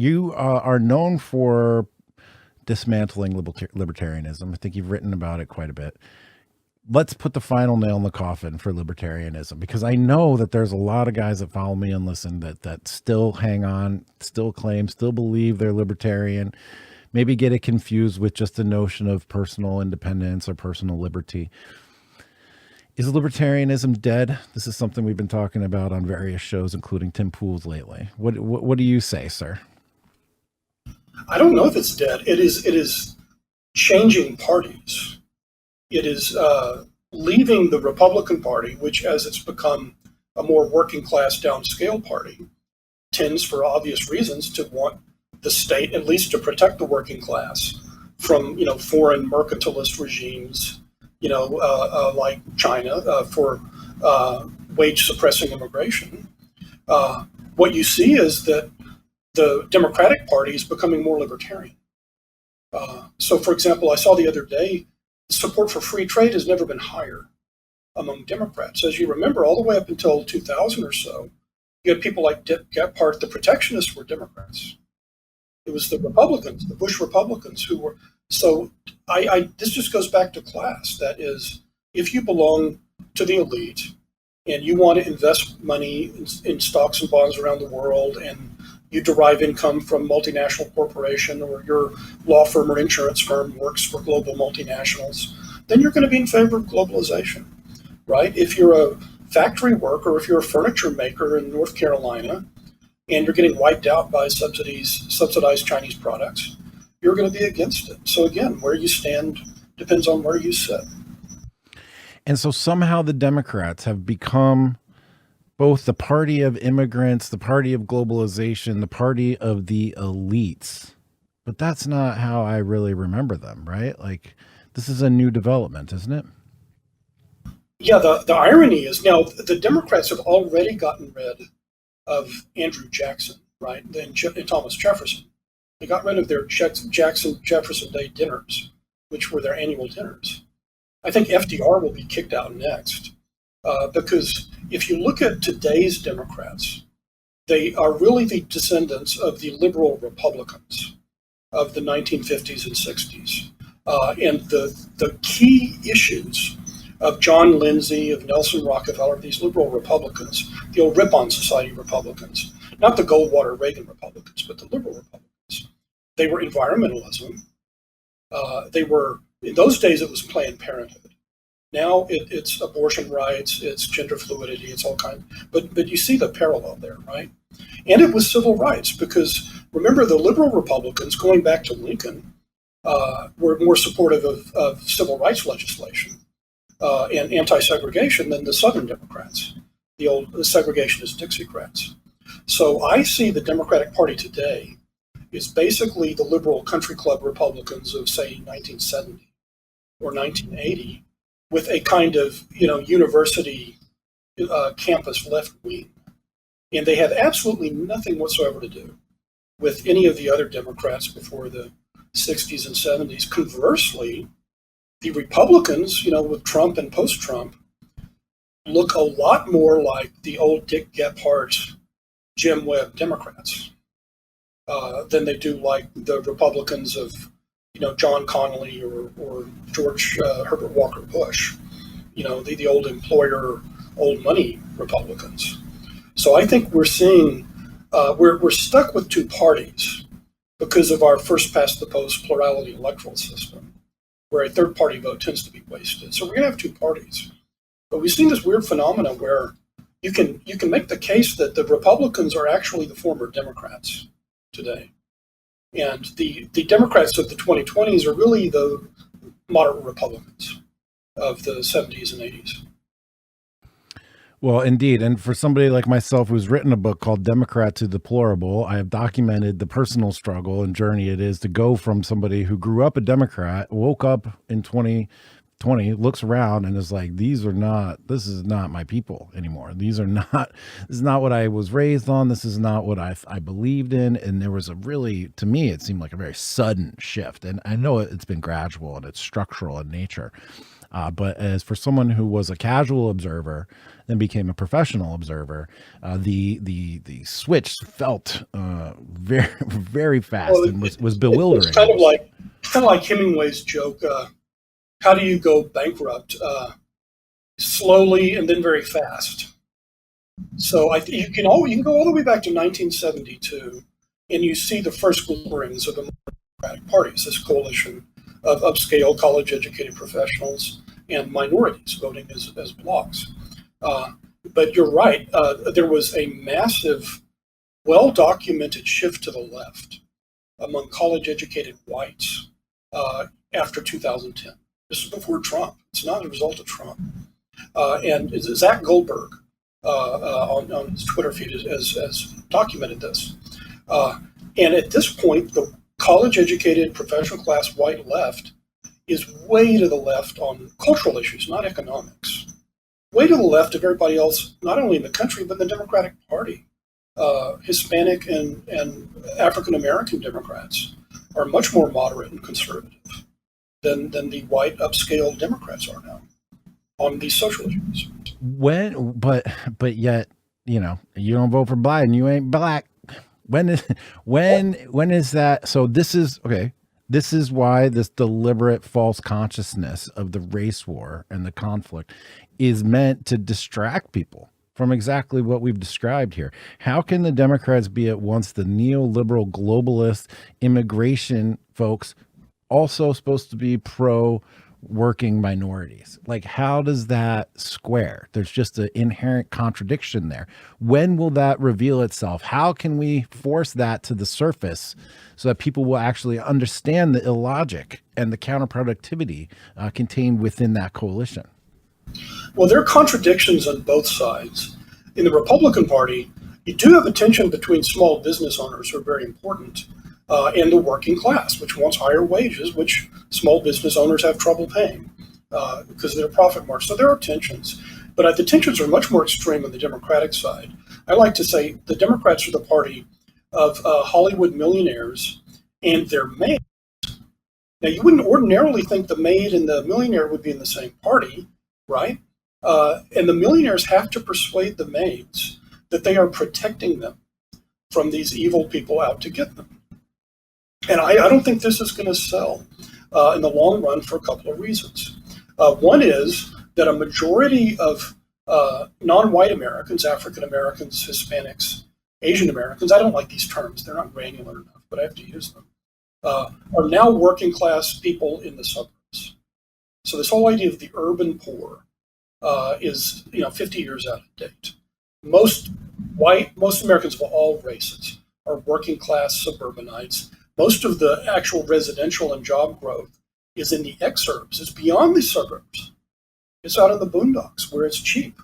you are known for dismantling libertarianism. I think you've written about it quite a bit. Let's put the final nail in the coffin for libertarianism, because I know that there's a lot of guys that follow me and listen that still hang on, still claim, still believe they're libertarian, maybe get it confused with just the notion of personal independence or personal liberty. Is libertarianism dead? This is something we've been talking about on various shows, including Tim Pool's lately. What do you say, sir? I don't know if it's dead. It is changing parties. It is leaving the Republican Party, which, as it's become a more working class downscale party, tends, for obvious reasons, to want the state at least to protect the working class from foreign mercantilist regimes, like China, for wage suppressing immigration. What you see is that the Democratic Party is becoming more libertarian. So, for example, I saw the other day, support for free trade has never been higher among Democrats. As you remember, all the way up until 2000 or so, you had people like Dick Gephardt, the protectionists were Democrats. It was the Republicans, the Bush Republicans, who were. So this just goes back to class. That is, if you belong to the elite and you want to invest money in stocks and bonds around the world, and you derive income from multinational corporation, or your law firm or insurance firm works for global multinationals, then you're going to be in favor of globalization, right? If you're a factory worker, if you're a furniture maker in North Carolina, and you're getting wiped out by subsidized Chinese products, you're going to be against it. So again, where you stand depends on where you sit. And so somehow the Democrats have become both the party of immigrants, the party of globalization, the party of the elites. But that's not how I really remember them, right? Like, this is a new development, isn't it? Yeah, the irony is now the Democrats have already gotten rid of Andrew Jackson, right? Then Thomas Jefferson. They got rid of their Jackson-Jefferson Day dinners, which were their annual dinners. I think FDR will be kicked out next, because if you look at today's Democrats, they are really the descendants of the liberal Republicans of the 1950s and 60s. And the key issues of John Lindsay, of Nelson Rockefeller, these liberal Republicans, the old Ripon Society Republicans, not the Goldwater Reagan Republicans, but the liberal Republicans. They were environmentalism. They were, in those days, it was Planned Parenthood. Now it's abortion rights, it's gender fluidity, it's all kinds. But you see the parallel there, right? And it was civil rights, because remember, the liberal Republicans, going back to Lincoln, were more supportive of civil rights legislation and anti-segregation than the Southern Democrats, the old segregationist Dixiecrats. So I see the Democratic Party today is basically the liberal country club Republicans of, say, 1970 or 1980, with a kind of university campus left wing. And they have absolutely nothing whatsoever to do with any of the other Democrats before the 60s and 70s. Conversely, the Republicans, with Trump and post-Trump, look a lot more like the old Dick Gephardt, Jim Webb Democrats than they do like the Republicans of, John Connally or George Herbert Walker Bush, the old employer, old money Republicans. So I think we're seeing, we're stuck with two parties because of our first past the post plurality electoral system, where a third party vote tends to be wasted. So we're going to have two parties. But we've seen this weird phenomena where you can make the case that the Republicans are actually the former Democrats today. And the Democrats of the 2020s are really the moderate Republicans of the 70s and 80s. Well, indeed. And for somebody like myself who's written a book called Democrat to Deplorable, I have documented the personal struggle and journey it is to go from somebody who grew up a Democrat, woke up in 2020, looks around and is like, this is not my people anymore. This is not what I was raised on. This is not what I believed in. And there was to me, it seemed like a very sudden shift. And I know it's been gradual and it's structural in nature. But as for someone who was a casual observer, then became a professional observer, the switch felt very very fast Well, and was bewildering. It's kind of like Hemingway's joke. How do you go bankrupt? Slowly and then very fast. So you can go all the way back to 1972, and you see the first glimmerings of the Democratic parties, this coalition of upscale college-educated professionals and minorities voting as blocks. But you're right. There was a massive, well-documented shift to the left among college-educated whites after 2010. This is before Trump. It's not a result of Trump. And Zach Goldberg on his Twitter feed has documented this. And at this point, the college-educated, professional class white left is way to the left on cultural issues, not economics. Way to the left of everybody else, not only in the country, but the Democratic Party. Hispanic and African-American Democrats are much more moderate and conservative than the white upscale Democrats are now on these social issues. But yet, you don't vote for Biden, you ain't black. When is that? So this is okay. This is why this deliberate false consciousness of the race war and the conflict is meant to distract people from exactly what we've described here. How can the Democrats be at once the neoliberal globalist immigration folks, also supposed to be pro working minorities? Like, how does that square? There's just an inherent contradiction there. When will that reveal itself? How can we force that to the surface so that people will actually understand the illogic and the counterproductivity contained within that coalition? Well, there are contradictions on both sides. In the Republican Party, you do have a tension between small business owners, who are very important, and the working class, which wants higher wages, which small business owners have trouble paying because of their profit margins. So there are tensions, but the tensions are much more extreme on the Democratic side. I like to say the Democrats are the party of Hollywood millionaires and their maids. Now, you wouldn't ordinarily think the maid and the millionaire would be in the same party, right? And the millionaires have to persuade the maids that they are protecting them from these evil people out to get them. And I don't think this is going to sell in the long run for a couple of reasons. One is that a majority of non-white Americans, African Americans, Hispanics, Asian Americans, I don't like these terms, they're not granular enough, but I have to use them, are now working class people in the suburbs. So this whole idea of the urban poor is 50 years out of date. Most Americans of all races are working class suburbanites. Most of the actual residential and job growth is in the exurbs. It's beyond the suburbs. It's out in the boondocks where it's cheap,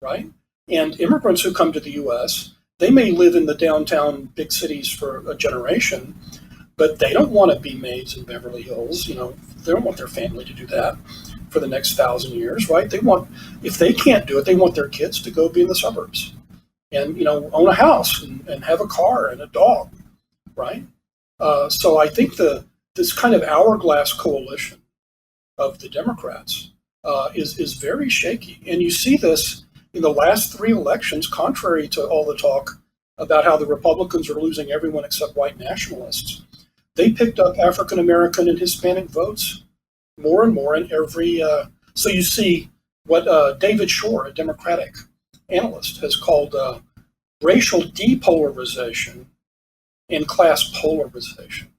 right? And immigrants who come to the U.S., they may live in the downtown big cities for a generation, but they don't want to be maids in Beverly Hills. They don't want their family to do that for the next 1,000 years, right? If they can't do it, they want their kids to go be in the suburbs and, own a house and have a car and a dog, right? So I think this kind of hourglass coalition of the Democrats is very shaky. And you see this in the last 3 elections, contrary to all the talk about how the Republicans are losing everyone except white nationalists. They picked up African American and Hispanic votes more and more in every. So you see what David Shore, a Democratic analyst, has called racial depolarization and class polarization.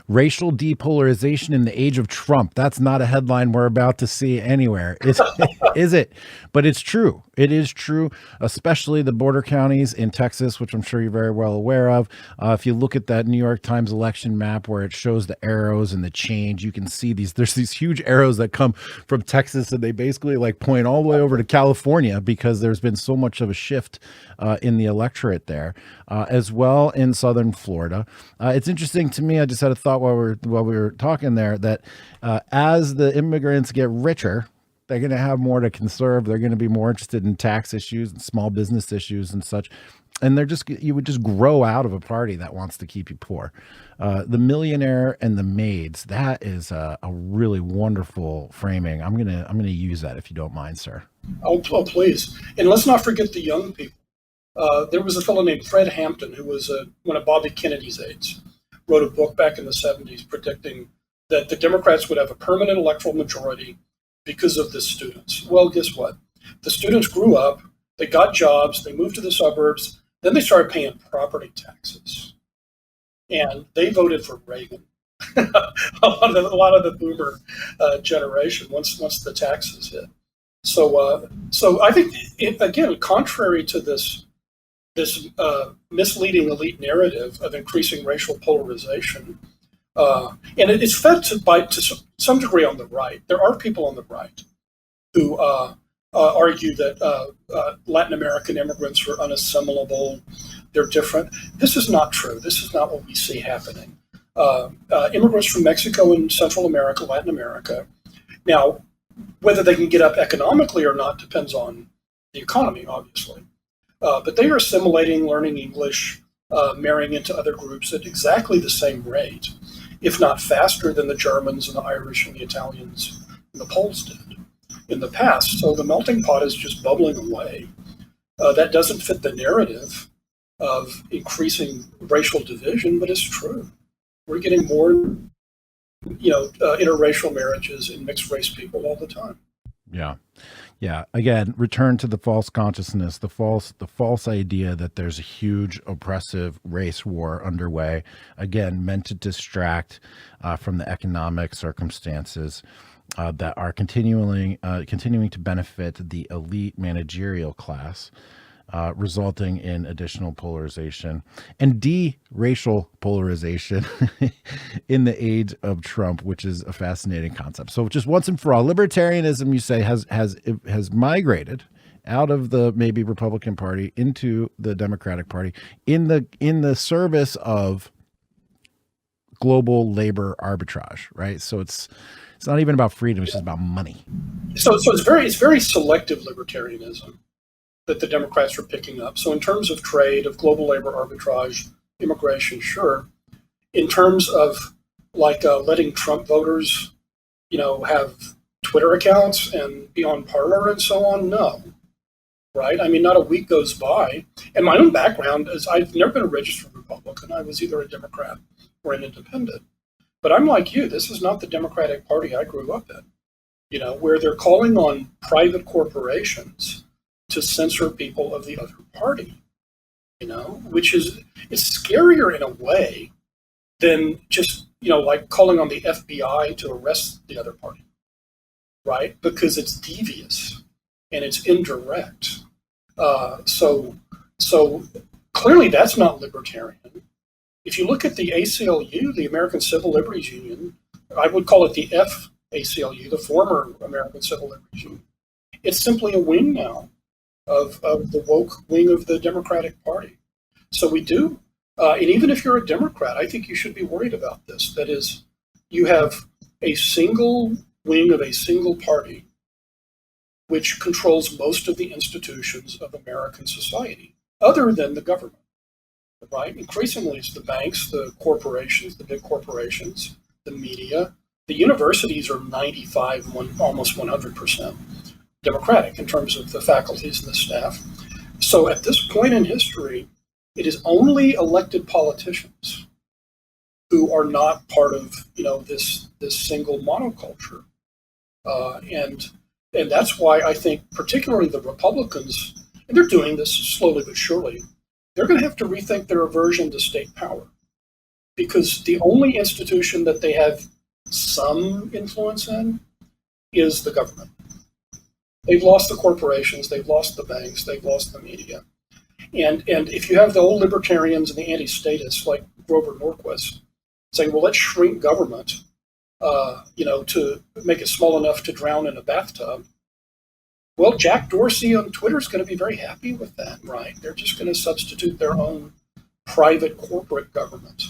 Racial depolarization in the age of Trump. That's not a headline we're about to see anywhere, is it? But it's true. It is true, especially the border counties in Texas, which I'm sure you're very well aware of. If you look at that New York Times election map where it shows the arrows and the change, you can see there's these huge arrows that come from Texas, and they basically point all the way over to California because there's been so much of a shift in the electorate there, as well in southern Florida. It's interesting to me. I just had a thought while we were talking there that as the immigrants get richer, they're going to have more to conserve. They're going to be more interested in tax issues and small business issues and such. And you would just grow out of a party that wants to keep you poor. The millionaire and the maids, that is a really wonderful framing. I'm gonna use that if you don't mind, sir. Oh, please. And let's not forget the young people. There was a fellow named Fred Hampton, who was one of Bobby Kennedy's aides, wrote a book back in the 70s predicting that the Democrats would have a permanent electoral majority because of the students. Well, guess what? The students grew up, they got jobs, they moved to the suburbs, then they started paying property taxes. And they voted for Reagan. a lot of the boomer generation once the taxes hit. So I think, again, contrary to this misleading elite narrative of increasing racial polarization, and it's fed to some degree on the right. There are people on the right who argue that Latin American immigrants are unassimilable, they're different. This is not true. This is not what we see happening. Immigrants from Mexico and Central America, Latin America. Now, whether they can get up economically or not depends on the economy, obviously. But they are assimilating, learning English, marrying into other groups at exactly the same rate, if not faster than the Germans and the Irish and the Italians and the Poles did in the past. So the melting pot is just bubbling away. That doesn't fit the narrative of increasing racial division, but it's true. We're getting more, interracial marriages and mixed race people all the time. Yeah. Yeah. Again, return to the false consciousness, the false idea that there's a huge oppressive race war underway, again, meant to distract from the economic circumstances that are continuing to benefit the elite managerial class, resulting in additional polarization and de-racial polarization in the age of Trump, which is a fascinating concept. So just once and for all, libertarianism, you say, has migrated out of the maybe Republican Party into the Democratic Party in the service of global labor arbitrage, right? So it's not even about freedom, it's just about money. So it's very selective libertarianism that the Democrats are picking up. So in terms of trade, of global labor arbitrage, immigration, sure. In terms of letting Trump voters, have Twitter accounts and be on Parler and so on, no. Right? I mean, not a week goes by. And my own background is I've never been a registered Republican. I was either a Democrat or an independent. But I'm like you, this is not the Democratic Party I grew up in, where they're calling on private corporations to censor people of the other party, which is scarier in a way than just, like calling on the FBI to arrest the other party, right? Because it's devious and it's indirect. So clearly that's not libertarian. If you look at the ACLU, the American Civil Liberties Union, I would call it the FACLU, the former American Civil Liberties Union. It's simply a wing now of the woke wing of the Democratic Party. So we do, and even if you're a Democrat, I think you should be worried about this. That is, you have a single wing of a single party which controls most of the institutions of American society, other than the government, right? Increasingly, it's the banks, the corporations, the big corporations, the media. The universities are 95, almost 100%. Democratic in terms of the faculties and the staff. So at this point in history, it is only elected politicians who are not part of this single monoculture, and that's why I think particularly the Republicans, and they're doing this slowly but surely, they're going to have to rethink their aversion to state power, because the only institution that they have some influence in is the government. They've lost the corporations, they've lost the banks, they've lost the media. And if you have the old libertarians and the anti-statists like Grover Norquist saying, well, let's shrink government, to make it small enough to drown in a bathtub. Well, Jack Dorsey on Twitter is going to be very happy with that, right? They're just going to substitute their own private corporate government